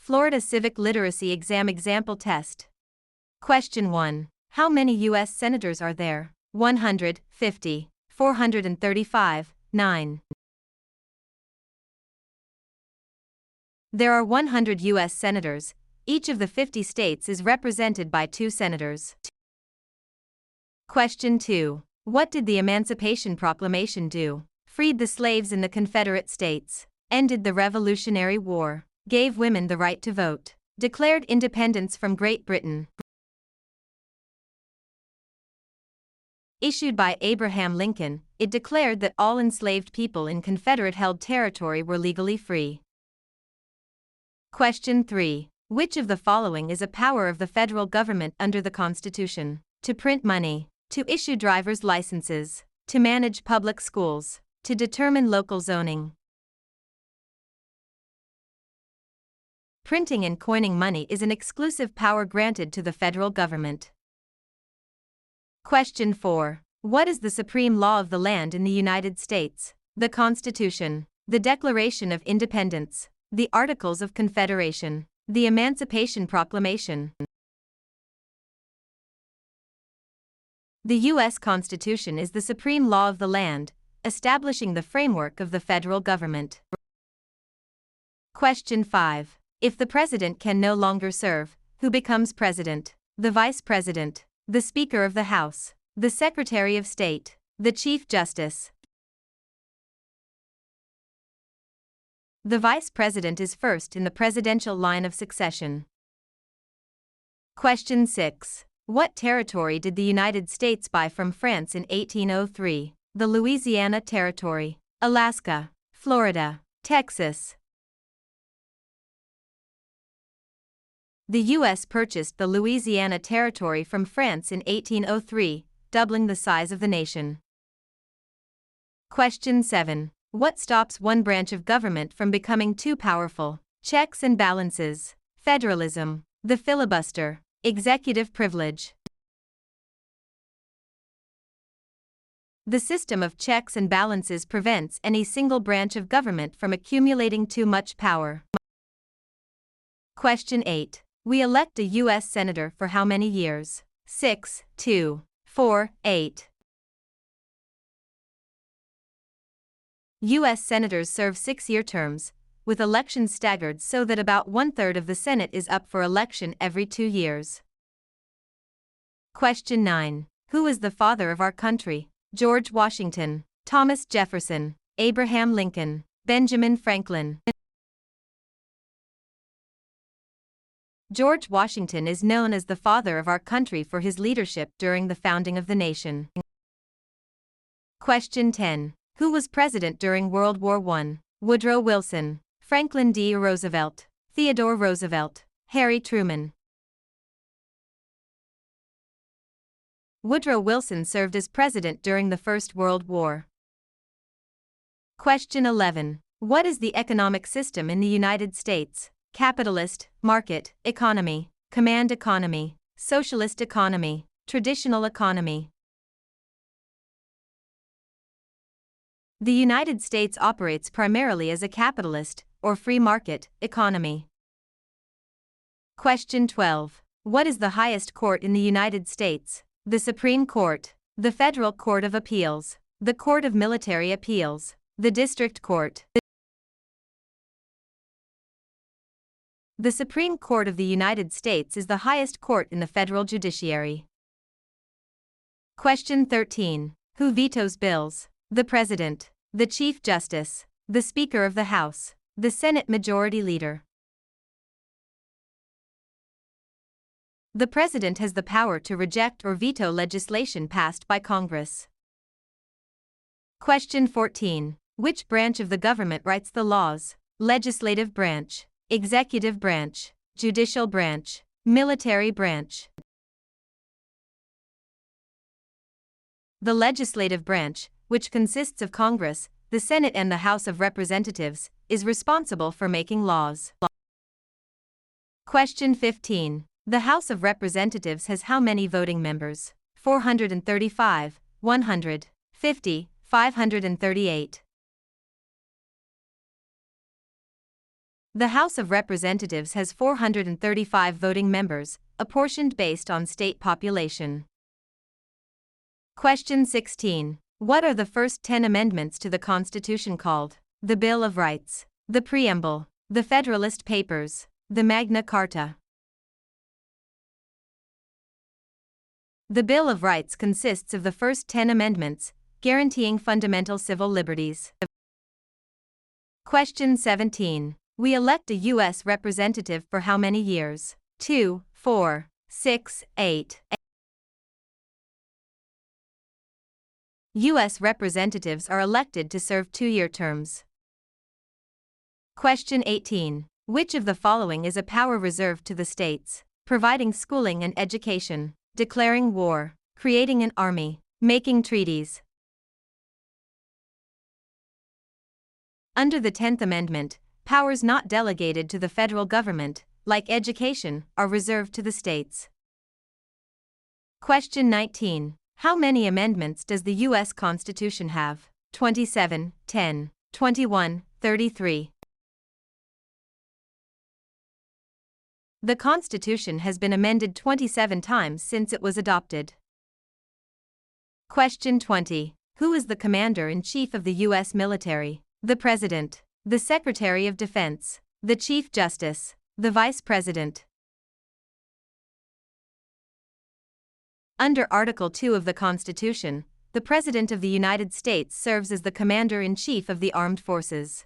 Florida Civic Literacy Exam Example Test. Question 1. How many U.S. Senators are there? 150, 435, 9. There are 100 U.S. Senators. Each of the 50 states is represented by 2 senators. Question 2. What did the Emancipation Proclamation do? Freed the slaves in the Confederate States, ended the Revolutionary War, gave women the right to vote, declared independence from Great Britain. Issued by Abraham Lincoln, it declared that all enslaved people in Confederate-held territory were legally free. Question 3. Which of the following is a power of the federal government under the Constitution? To print money, to issue driver's licenses, to manage public schools, to determine local zoning. Printing and coining money is an exclusive power granted to the federal government. Question 4. What is the supreme law of the land in the United States? The Constitution, the Declaration of Independence, the Articles of Confederation, the Emancipation Proclamation. The U.S. Constitution is the supreme law of the land, establishing the framework of the federal government. Question 5. If the president can no longer serve, who becomes president? The vice president, the Speaker of the House, the Secretary of State, the Chief Justice. The vice president is first in the presidential line of succession. Question 6. What territory did the United States buy from France in 1803? The Louisiana Territory, Alaska, Florida, Texas. The U.S. purchased the Louisiana Territory from France in 1803, doubling the size of the nation. Question 7. What stops one branch of government from becoming too powerful? Checks and balances, federalism, the filibuster, executive privilege. The system of checks and balances prevents any single branch of government from accumulating too much power. Question 8. We elect a U.S. Senator for how many years? 6, 2, 4, 8. U.S. Senators serve 6-year terms, with elections staggered so that about 1/3 of the Senate is up for election every 2 years. Question 9. Who is the father of our country? George Washington, Thomas Jefferson, Abraham Lincoln, Benjamin Franklin. George Washington is known as the father of our country for his leadership during the founding of the nation. Question 10. Who was president during World War I? Woodrow Wilson, Franklin D. Roosevelt, Theodore Roosevelt, Harry Truman. Woodrow Wilson served as president during the First World War. Question 11. What is the economic system in the United States? Capitalist, market, economy, command economy, socialist economy, traditional economy. The United States operates primarily as a capitalist, or free market, economy. Question 12. What is the highest court in the United States? The Supreme Court, the Federal Court of Appeals, the Court of Military Appeals, the District Court. The Supreme Court of the United States is the highest court in the federal judiciary. Question 13. Who vetoes bills? The President, the Chief Justice, the Speaker of the House, the Senate Majority Leader. The President has the power to reject or veto legislation passed by Congress. Question 14. Which branch of the government writes the laws? Legislative branch, executive branch, judicial branch, military branch. The legislative branch, which consists of Congress, the Senate and the House of Representatives, is responsible for making laws. Question 15. The House of Representatives has how many voting members? 435, 150, 538. The House of Representatives has 435 voting members, apportioned based on state population. Question 16. What are the first 10 amendments to the Constitution called? The Bill of Rights, the Preamble, the Federalist Papers, the Magna Carta. The Bill of Rights consists of the first 10 amendments, guaranteeing fundamental civil liberties. Question 17. We elect a U.S. representative for how many years? 2, 4, 6, 8. U.S. representatives are elected to serve 2-year terms. Question 18. Which of the following is a power reserved to the states? Providing schooling and education, declaring war, creating an army, making treaties. Under the 10th Amendment, powers not delegated to the federal government, like education, are reserved to the states. Question 19. How many amendments does the U.S. Constitution have? 27, 10, 21, 33. The Constitution has been amended 27 times since it was adopted. Question 20. Who is the Commander-in-Chief of the U.S. military? The President, the Secretary of Defense, the Chief Justice, the Vice President. Under Article 2 of the Constitution, the President of the United States serves as the Commander-in-Chief of the Armed Forces.